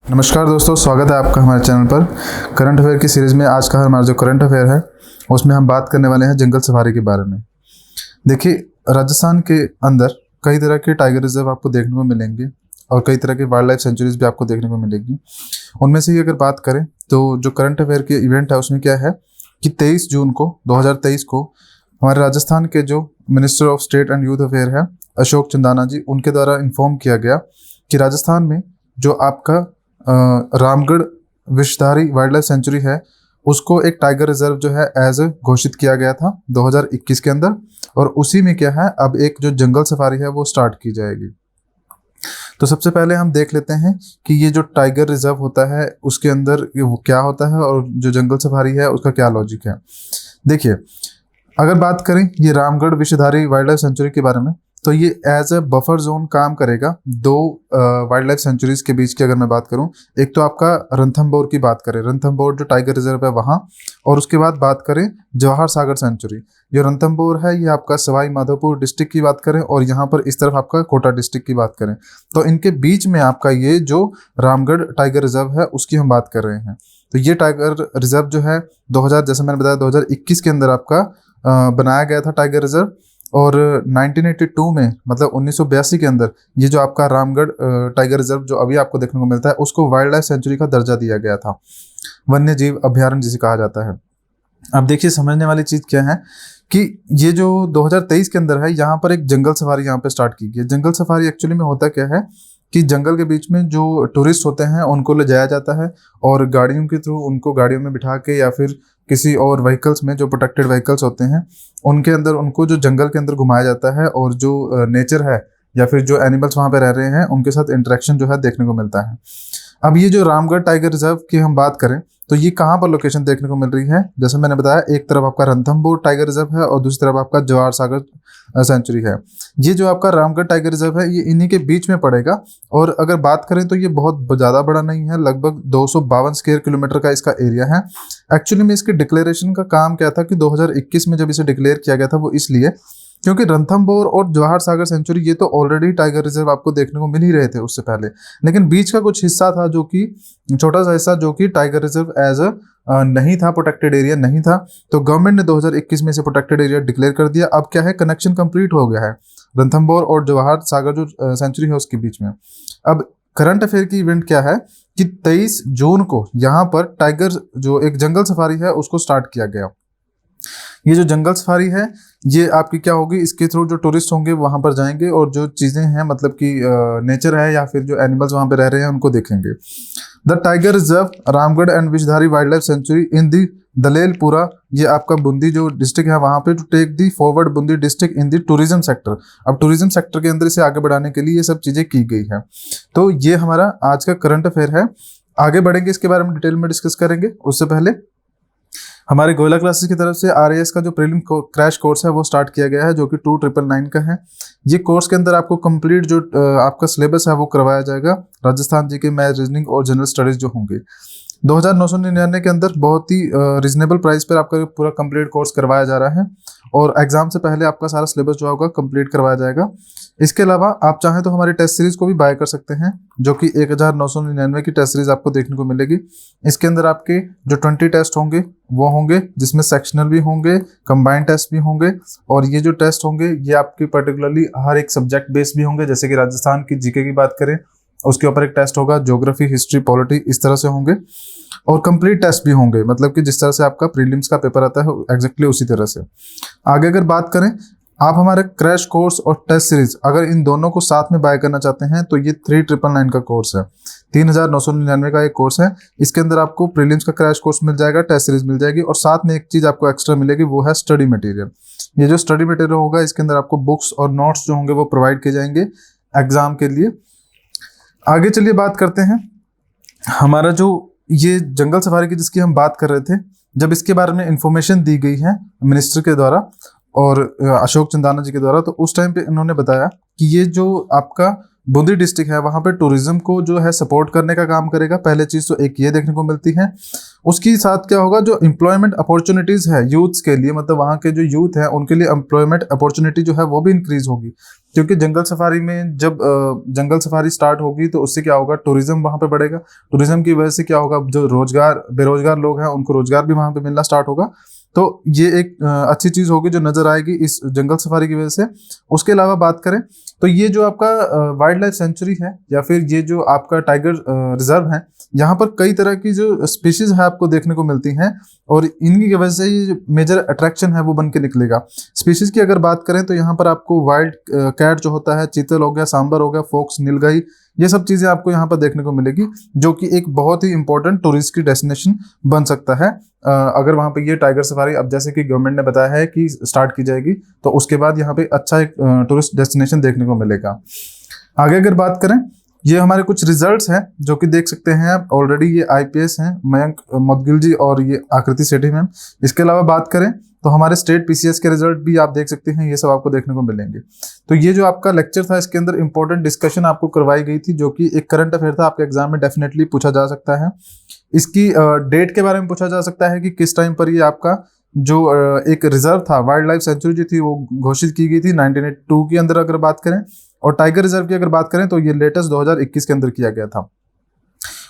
नमस्कार दोस्तों, स्वागत है आपका हमारे चैनल पर। करंट अफेयर की सीरीज़ में आज का हमारा जो करंट अफेयर है उसमें हम बात करने वाले हैं जंगल सफारी के बारे में। देखिए, राजस्थान के अंदर कई तरह के टाइगर रिजर्व आपको देखने को मिलेंगे और कई तरह के वाइल्ड लाइफ सेंचुरीज भी आपको देखने को मिलेगी। उनमें से ही अगर बात करें तो जो करंट अफेयर के इवेंट है उसमें क्या है कि 23 जून को 2023 को हमारे राजस्थान के जो minister of state and youth affair है अशोक चंदाना जी, उनके द्वारा इन्फॉर्म किया गया कि राजस्थान में जो आपका Ramgarh Vishdhari wildlife century है उसको एक टाइगर रिजर्व जो है एज घोषित किया गया था 2021 के अंदर, और उसी में क्या है अब एक जो जंगल सफारी है वो स्टार्ट की जाएगी। तो सबसे पहले हम देख लेते हैं कि ये जो टाइगर रिजर्व होता है उसके अंदर वो क्या होता है और जो जंगल सफारी है उसका क्या लॉजिक है। देखिए, अगर बात करें ये Ramgarh Vishdhari wildlife century के बारे में, तो ये एज ए बफर जोन काम करेगा दो वाइल्ड लाइफ सेंचुरीज के बीच की। अगर मैं बात करूं, एक तो आपका रणथंभौर की बात करें, रणथंभौर जो टाइगर रिजर्व है वहाँ, और उसके बाद बात करें जवाहर सागर सेंचुरी। जो रणथंभौर है ये आपका सवाई माधोपुर डिस्ट्रिक्ट की बात करें और यहाँ पर इस तरफ आपका कोटा डिस्ट्रिक्ट की बात करें, तो इनके बीच में आपका ये जो रामगढ़ टाइगर रिजर्व है उसकी हम बात कर रहे हैं। तो ये टाइगर रिजर्व जो है 2000 जैसे मैंने बताया 2021 के अंदर आपका बनाया गया था टाइगर रिजर्व, और 1982 में मतलब 1982 के अंदर ये जो आपका रामगढ़ टाइगर रिजर्व जो अभी आपको देखने को मिलता है उसको वाइल्ड लाइफ सेंचुरी का दर्जा दिया गया था, वन्य जीव अभ्यारण्य जिसे कहा जाता है। अब देखिए, समझने वाली चीज़ क्या है कि ये जो 2023 के अंदर है यहाँ पर एक जंगल सफारी यहाँ पे स्टार्ट की गई। जंगल सफारी एक्चुअली में होता क्या है कि जंगल के बीच में जो टूरिस्ट होते हैं उनको ले जाया जाता है और गाड़ियों के थ्रू उनको गाड़ियों में बिठा के या फिर किसी और व्हीकल्स में जो प्रोटेक्टेड व्हीकल्स होते हैं उनके अंदर उनको जो जंगल के अंदर घुमाया जाता है और जो नेचर है या फिर जो एनिमल्स वहाँ पे रह रहे हैं उनके साथ इंटरेक्शन जो है देखने को मिलता है। अब ये जो रामगढ़ टाइगर रिजर्व की हम बात करें तो ये कहाँ पर लोकेशन देखने को मिल रही है, जैसे मैंने बताया एक तरफ आपका रणथंभौर टाइगर रिजर्व है और दूसरी तरफ आपका जवाहर सागर सेंचुरी है। ये जो आपका रामगढ़ टाइगर रिजर्व है ये इन्हीं के बीच में पड़ेगा, और अगर बात करें तो ये बहुत ज़्यादा बड़ा नहीं है, लगभग 252 स्क्वायर किलोमीटर का इसका एरिया है। एक्चुअली में इसके डिक्लेरेशन का काम क्या था कि 2021 में जब इसे डिक्लेयर किया गया था वो इसलिए क्योंकि रणथंभौर और जवाहर सागर सेंचुरी ये तो ऑलरेडी टाइगर रिजर्व आपको देखने को मिल ही रहे थे उससे पहले, लेकिन बीच का कुछ हिस्सा था जो कि छोटा सा हिस्सा जो कि टाइगर रिजर्व एज नहीं था, प्रोटेक्टेड एरिया नहीं था, तो गवर्नमेंट ने 2021 में इसे प्रोटेक्टेड एरिया डिक्लेयर कर दिया। अब क्या है, कनेक्शन कंप्लीट हो गया है रणथंभौर और जवाहर सागर जो सेंचुरी है उसके बीच में। अब करंट अफेयर की इवेंट क्या है कि 23 जून को यहाँ पर टाइगर जो एक जंगल सफारी है उसको स्टार्ट किया गया। ये जो जंगल सफारी है ये आपकी क्या होगी, इसके थ्रू जो टूरिस्ट होंगे वहाँ पर जाएंगे और जो चीज़ें हैं मतलब कि नेचर है या फिर जो एनिमल्स वहाँ पे रह रहे हैं उनको देखेंगे। The tiger reserve Ramgarh and Vishdhari wildlife sanctuary in the Dalelpura, ये आपका बूंदी जो डिस्ट्रिक्ट है वहाँ पे, to take the forward Bundi district in the tourism sector. अब टूरिज्म सेक्टर के अंदर इसे आगे बढ़ाने के लिए ये सब चीज़ें की गई है। तो ये हमारा आज का करंट अफेयर है। आगे बढ़ेंगे, इसके बारे में डिटेल में डिस्कस करेंगे। उससे पहले हमारे गोयला क्लासेस की तरफ से आरएएस का जो प्रीलिम क्रैश कोर्स है वो स्टार्ट किया गया है जो कि 2999 का है। ये कोर्स के अंदर आपको कंप्लीट जो आपका सिलेबस है वो करवाया जाएगा। राजस्थान जी के मैथ, रीजनिंग और जनरल स्टडीज जो होंगे 2999 के अंदर बहुत ही रिजनेबल प्राइस पर आपका पूरा कंप्लीट कोर्स करवाया जा रहा है और एग्जाम से पहले आपका सारा सिलेबस जो होगा कंप्लीट करवाया जाएगा। इसके अलावा आप चाहें तो हमारी टेस्ट सीरीज को भी बाय कर सकते हैं जो कि 1999 की टेस्ट सीरीज आपको देखने को मिलेगी। इसके अंदर आपके जो 20 टेस्ट होंगे वो होंगे जिसमें सेक्शनल भी होंगे, कंबाइंड टेस्ट भी होंगे, और ये जो टेस्ट होंगे ये आपकी पर्टिकुलरली हर एक सब्जेक्ट बेस्ड भी होंगे। जैसे कि राजस्थान की जीके की बात करें उसके ऊपर एक टेस्ट होगा, ज्योग्राफी, हिस्ट्री, पॉलिटी, इस तरह से होंगे, और कंप्लीट टेस्ट भी होंगे, मतलब कि जिस तरह से आपका प्रीलिम्स का पेपर आता है एग्जैक्टली उसी तरह से। आगे अगर बात करें, आप हमारे क्रैश कोर्स और टेस्ट सीरीज अगर इन दोनों को साथ में बाय करना चाहते हैं तो ये 3999 का कोर्स है, 3999 का एक कोर्स है। इसके अंदर आपको प्रीलिम्स का क्रैश कोर्स मिल जाएगा, टेस्ट सीरीज मिल जाएगी, और साथ में एक चीज आपको एक्स्ट्रा मिलेगी वो है स्टडी मटेरियल। ये जो स्टडी मटेरियल होगा इसके अंदर आपको बुक्स और नोट्स जो होंगे वो प्रोवाइड किए जाएंगे एग्जाम के लिए। आगे चलिए बात करते हैं हमारा जो ये जंगल सफारी की जिसकी हम बात कर रहे थे, जब इसके बारे में इंफॉर्मेशन दी गई है मिनिस्टर के द्वारा और अशोक चंदाना जी के द्वारा, तो उस टाइम पे इन्होंने बताया कि ये जो आपका बूंदी डिस्ट्रिक्ट है वहाँ पे टूरिज्म को जो है सपोर्ट करने का काम करेगा। पहले चीज़ तो एक ये देखने को मिलती है, उसके साथ क्या होगा, जो एम्प्लॉयमेंट अपॉर्चुनिटीज़ है यूथ्स के लिए, मतलब वहाँ के जो यूथ हैं उनके लिए एम्प्लॉयमेंट अपॉर्चुनिटी जो है वो भी इंक्रीज होगी। क्योंकि जंगल सफारी में जब जंगल सफारी स्टार्ट होगी तो उससे क्या होगा, टूरिज्म वहाँ पे बढ़ेगा। टूरिज्म की वजह से क्या होगा, जो बेरोजगार लोग हैं उनको रोजगार भी वहाँ पे मिलना स्टार्ट होगा। तो ये एक अच्छी चीज़ होगी जो नज़र आएगी इस जंगल सफारी की वजह से। उसके अलावा बात करें तो ये जो आपका वाइल्ड लाइफ सेंचुरी है या फिर ये जो आपका टाइगर रिजर्व है, यहाँ पर कई तरह की जो स्पीशीज है आपको देखने को मिलती हैं और इनकी वजह से ये जो मेजर अट्रैक्शन है वो बन के निकलेगा। स्पीशीज की अगर बात करें तो यहाँ पर आपको वाइल्ड कैट जो होता है, चीतल हो गया, सांबर हो गया, फोक्स, नीलगाई, ये सब चीज़ें आपको यहाँ पर देखने को मिलेगी, जो कि एक बहुत ही इंपॉर्टेंट टूरिस्ट की डेस्टिनेशन बन सकता है। अगर वहाँ पे ये टाइगर सफारी अब जैसे कि गवर्नमेंट ने बताया है कि स्टार्ट की जाएगी, तो उसके बाद यहाँ पे अच्छा एक टूरिस्ट डेस्टिनेशन देखने को मिलेगा। आगे अगर बात करें, ये हमारे कुछ रिजल्ट्स हैं जो कि देख सकते हैं आप ऑलरेडी। ये आईपीएस हैं, मयंक मुदगिल जी और ये आकृति सेठी मैम। इसके अलावा बात करें तो हमारे स्टेट पीसीएस के रिजल्ट भी आप देख सकते हैं, ये सब आपको देखने को मिलेंगे। तो ये जो आपका लेक्चर था, इसके अंदर इंपॉर्टेंट डिस्कशन आपको करवाई गई थी, जो कि एक करंट अफेयर था, आपके एग्जाम में डेफिनेटली पूछा जा सकता है। इसकी डेट के बारे में पूछा जा सकता है कि किस टाइम पर ये आपका जो एक रिजर्व था, वाइल्ड लाइफ सेंचुरी जो थी वो घोषित की गई थी 1982 के अंदर अगर बात करें। और टाइगर रिजर्व की अगर बात करें तो ये लेटेस्ट 2021 के अंदर किया गया था।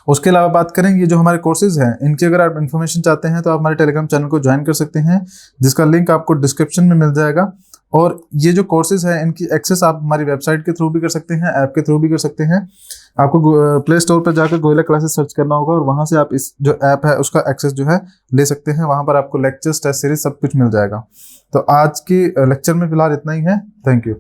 उसके अलावा बात करें, ये जो हमारे कोर्सेज हैं इनकी अगर आप इन्फॉर्मेशन चाहते हैं तो आप हमारे टेलीग्राम चैनल को ज्वाइन कर सकते हैं, जिसका लिंक आपको डिस्क्रिप्शन में मिल जाएगा। और ये जो कोर्सेज हैं इनकी एक्सेस आप हमारी वेबसाइट के थ्रू भी कर सकते हैं, ऐप के थ्रू भी कर सकते हैं। आपको प्ले स्टोर पर जाकर गोरिल्ला क्लासेस सर्च करना होगा और वहाँ से आप इस जो ऐप है उसका एक्सेस जो है ले सकते हैं। वहाँ पर आपको लेक्चर्स, टेस्ट सीरीज सब कुछ मिल जाएगा। तो आज के लेक्चर में फिलहाल इतना ही है। Thank you.